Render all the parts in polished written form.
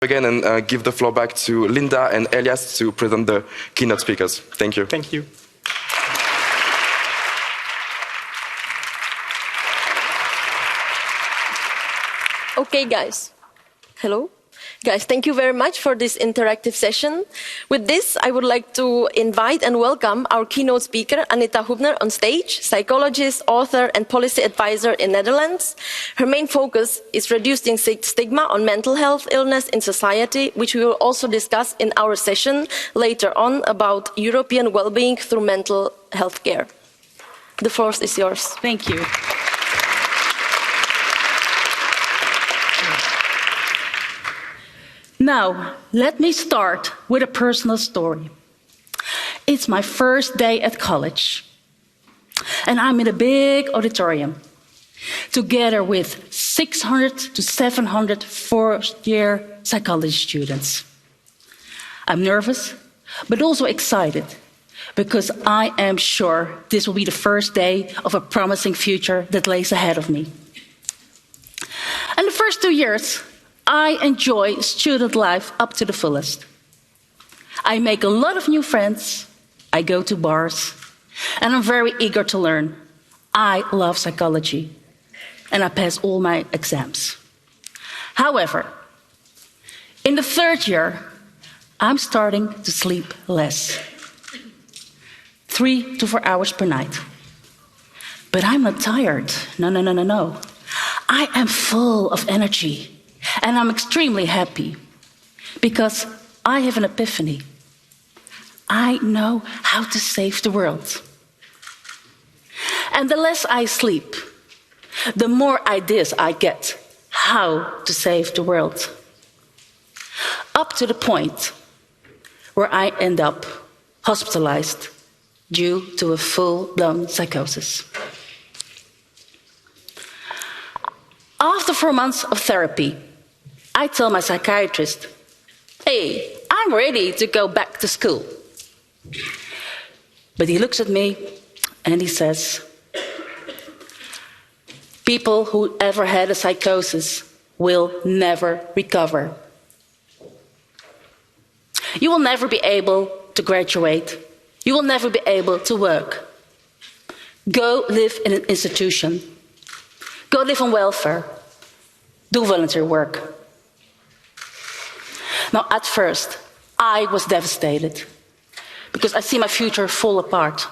again and give the floor back to Linda and Elias to present the keynote speakers. Thank you. Thank you. Okay, guys. Hello. Guys, thank you very much for this interactive session. With this, I would like to invite and welcome our keynote speaker, Anita Hubner, on stage, psychologist, author, and policy advisor in Netherlands. Her main focus is reducing stigma on mental health illness in society, which we will also discuss in our session later on about European well-being through mental health care. The floor is yours. Thank you. Now, let me start with a personal story. It's my first day at college, and I'm in a big auditorium, together with 600 to 700 first-year psychology students. I'm nervous, but also excited, because I am sure this will be the first day of a promising future that lays ahead of me. And the first 2 years, I enjoy student life up to the fullest. I make a lot of new friends, I go to bars, and I'm very eager to learn. I love psychology, and I pass all my exams. However, in the third year, I'm starting to sleep less. 3 to 4 hours per night. But I'm not tired. No. I am full of energy. And I'm extremely happy because I have an epiphany. I know how to save the world. And the less I sleep, the more ideas I get how to save the world. Up to the point where I end up hospitalized due to a full-blown psychosis. After 4 months of therapy, I tell my psychiatrist, hey, I'm ready to go back to school. But he looks at me and he says, people who ever had a psychosis will never recover. You will never be able to graduate. You will never be able to work. Go live in an institution. Go live on welfare. Do volunteer work. Now, at first, I was devastated because I see my future fall apart.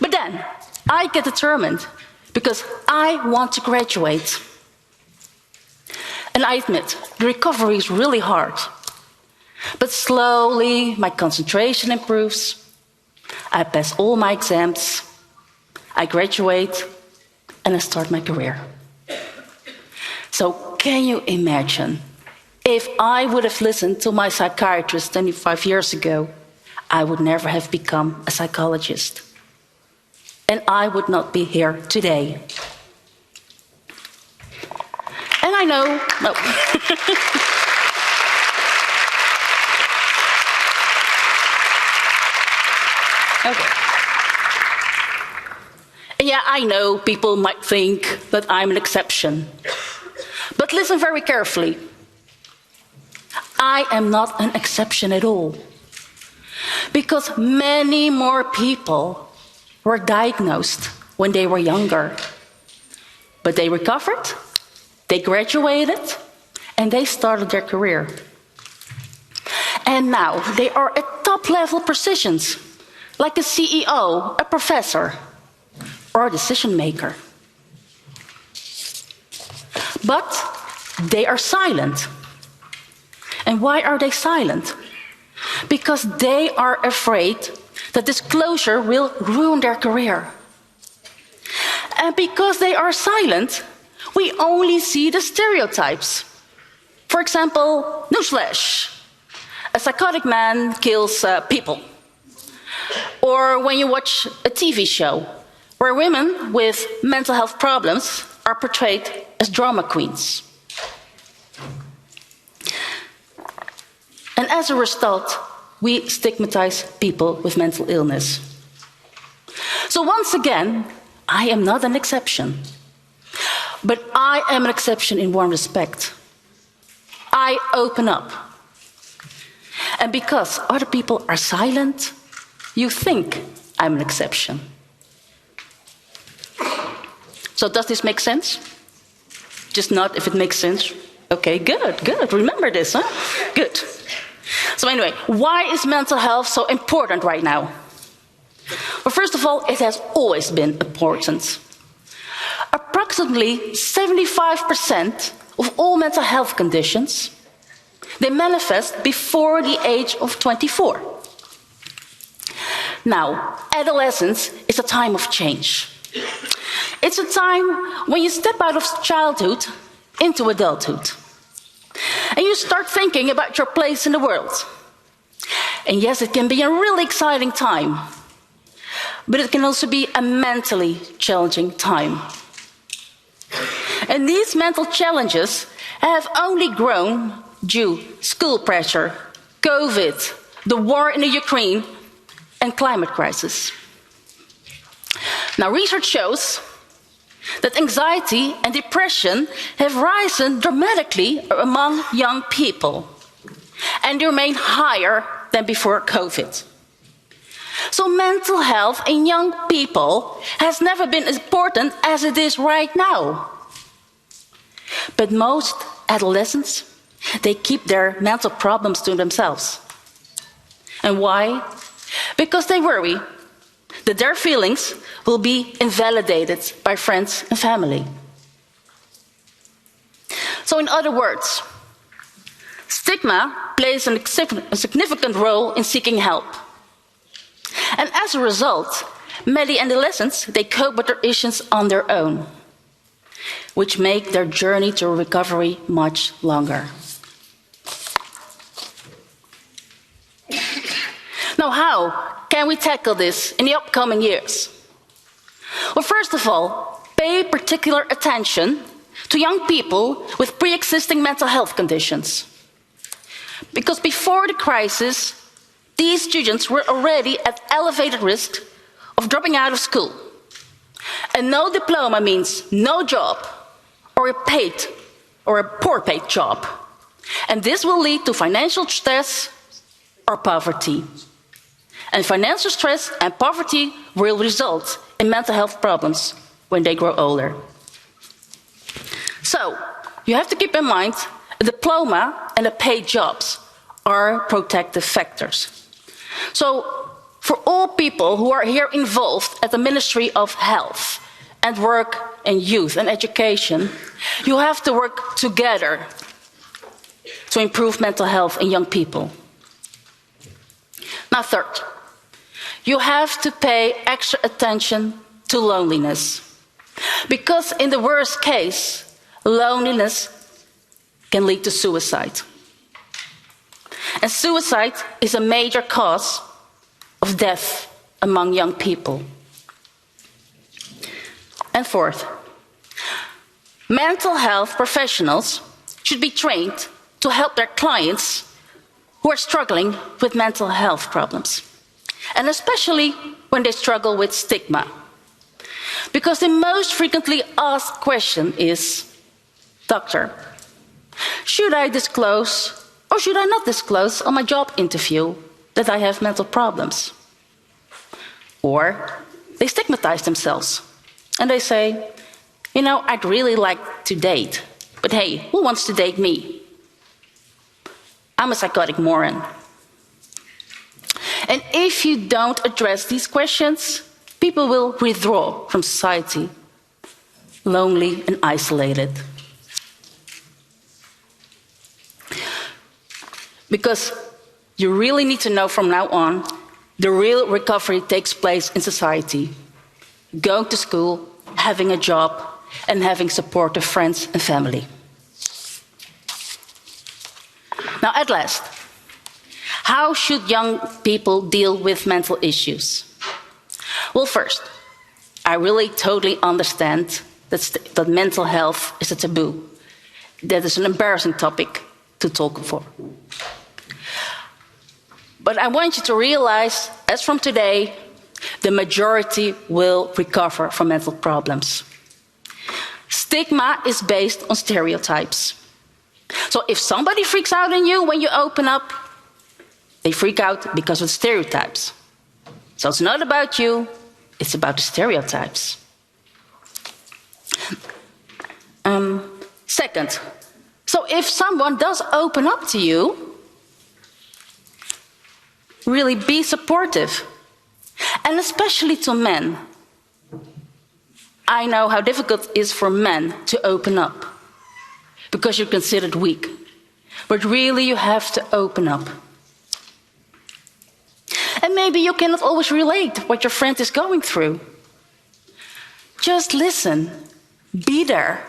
But then, I get determined because I want to graduate. And I admit, the recovery is really hard. But slowly, my concentration improves. I pass all my exams. I graduate, and I start my career. So, can you imagine? If I would have listened to my psychiatrist 25 years ago, I would never have become a psychologist. And I would not be here today. And I know... No. Okay. Yeah, I know people might think that I'm an exception. But listen very carefully. I am not an exception at all. Because many more people were diagnosed when they were younger. But they recovered, they graduated, and they started their career. And now they are at top-level positions, like a CEO, a professor, or a decision maker. But they are silent. And why are they silent? Because they are afraid that disclosure will ruin their career. And because they are silent, we only see the stereotypes. For example, newsflash, a psychotic man kills people. Or when you watch a TV show where women with mental health problems are portrayed as drama queens. And as a result, we stigmatize people with mental illness. So once again, I am not an exception. But I am an exception in one respect. I open up. And because other people are silent, you think I'm an exception. So does this make sense? Just not if it makes sense. Okay, good, good. Remember this, huh? Good. So anyway, why is mental health so important right now? Well, first of all, it has always been important. Approximately 75% of all mental health conditions, they manifest before the age of 24. Now, adolescence is a time of change. It's a time when you step out of childhood into adulthood. And you start thinking about your place in the world. And yes, it can be a really exciting time, but it can also be a mentally challenging time. And these mental challenges have only grown due to school pressure, COVID, the war in the Ukraine, and climate crisis. Now, research shows that anxiety and depression have risen dramatically among young people, and they remain higher than before COVID. So mental health in young people has never been as important as it is right now. But most adolescents, they keep their mental problems to themselves. And why? Because they worry that their feelings will be invalidated by friends and family. So in other words, stigma plays a significant role in seeking help. And as a result, many adolescents, they cope with their issues on their own, which make their journey to recovery much longer. Now, how can we tackle this in the upcoming years? Well, first of all, pay particular attention to young people with pre-existing mental health conditions. Because before the crisis, these students were already at elevated risk of dropping out of school. And no diploma means no job, or a poor paid job. And this will lead to financial stress or poverty. And financial stress and poverty will result in mental health problems when they grow older. So, you have to keep in mind a diploma and a paid jobs are protective factors. So, for all people who are here involved at the Ministry of Health and Work and Youth and Education, you have to work together to improve mental health in young people. Now, third, you have to pay extra attention to loneliness. Because in the worst case, loneliness can lead to suicide. And suicide is a major cause of death among young people. And fourth, mental health professionals should be trained to help their clients who are struggling with mental health problems. And especially when they struggle with stigma. Because the most frequently asked question is, Doctor, should I disclose or should I not disclose on my job interview that I have mental problems? Or they stigmatize themselves and they say, you know, I'd really like to date, but hey, who wants to date me? I'm a psychotic moron. And if you don't address these questions, people will withdraw from society, lonely and isolated. Because you really need to know from now on, the real recovery takes place in society. Going to school, having a job, and having supportive friends and family. Now, at last, how should young people deal with mental issues? Well, first, I really totally understand that mental health is a taboo. That is an embarrassing topic to talk for. But I want you to realize, as from today, the majority will recover from mental problems. Stigma is based on stereotypes. So if somebody freaks out on you when you open up, they freak out because of stereotypes. So it's not about you, it's about the stereotypes. Second, so if someone does open up to you, really be supportive. And especially to men. I know how difficult it is for men to open up because you're considered weak. But really you have to open up. And maybe you cannot always relate what your friend is going through. Just listen. Be there.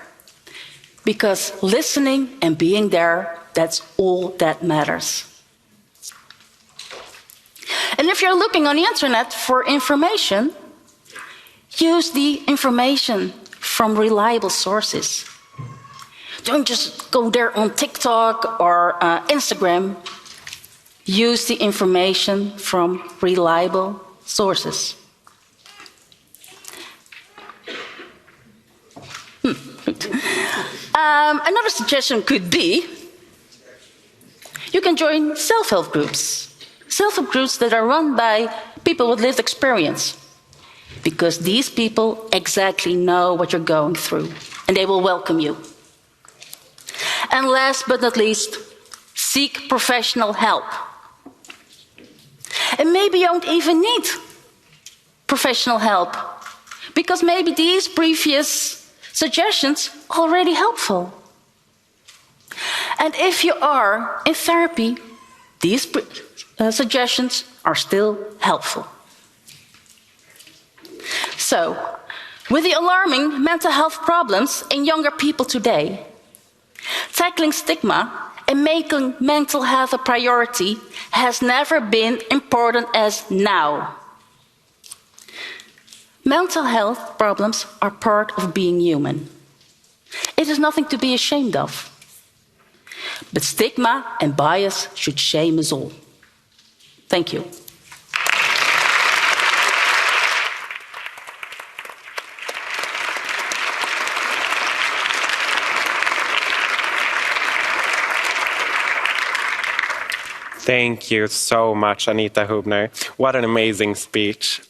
Because listening and being there, that's all that matters. And if you're looking on the internet for information, use the information from reliable sources. Don't just go there on TikTok or Instagram. Use the information from reliable sources. Another suggestion could be, you can join self-help groups. Self-help groups that are run by people with lived experience. Because these people exactly know what you're going through, and they will welcome you. And last but not least, seek professional help. And maybe you don't even need professional help, because maybe these previous suggestions are already helpful. And if you are in therapy, these suggestions are still helpful. So, with the alarming mental health problems in younger people today, tackling stigma and making mental health a priority has never been important as now. Mental health problems are part of being human. It is nothing to be ashamed of. But stigma and bias should shame us all. Thank you. Thank you so much, Anita Hubner. What an amazing speech.